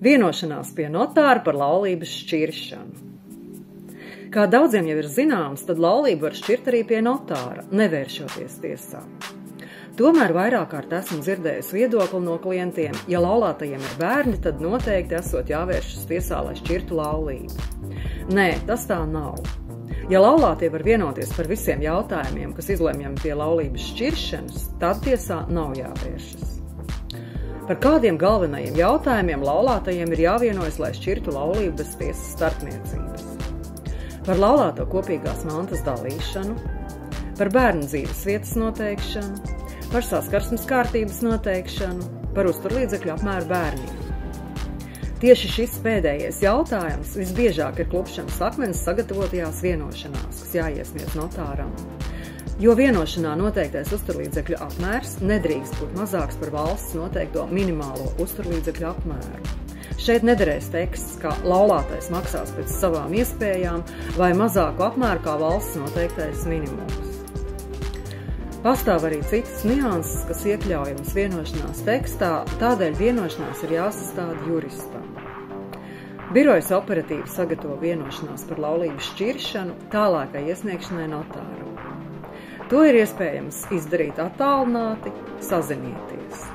Vienošanās pie notāra par laulības šķiršanu. Kā daudziem jau ir zināms, tad laulību var šķirt arī pie notāra, nevēršoties tiesā. Tomēr vairāk kārt esmu dzirdējusi viedokli no klientiem, ja laulātajiem ir bērni, tad noteikti esot jāvēršas tiesā, lai šķirtu laulību. Nē, tas tā nav. Ja laulātie var vienoties par visiem jautājumiem, kas izlemjami pie laulības šķiršanas, tad tiesā nav jāvēršas. Par kādiem galvenajiem jautājumiem laulātajiem ir jāvienojas, lai šķirtu laulību bez tiesas starpniecības? Par laulāto kopīgās mantas dalīšanu, par bērnu dzīves vietas noteikšanu, par saskarsmes kārtības noteikšanu, par uzturlīdzekļu apmēru bērniem. Tieši šis pēdējais jautājums visbiežāk ir klupšanas akmens sagatavotajās vienošanās, kas jāiesniedz notāram. Jo vienošanā noteiktais uzturlīdzekļu apmērs nedrīkst būt mazāks par valsts noteikto minimālo uzturlīdzekļu apmēru. Šeit nederēs teksts, ka laulātais maksās pēc savām iespējām vai mazāku apmēru kā valsts noteiktais minimums. Pastāv arī citas nianses, kas iekļaujamas vienošanās tekstā, tādēļ vienošanās ir jāsastāda juristam. Birojas operatīvi sagatavo vienošanās par laulības šķiršanu tālākai iesniegšanai notāram. To ir iespējams izdarīt attālināti, sazinieties.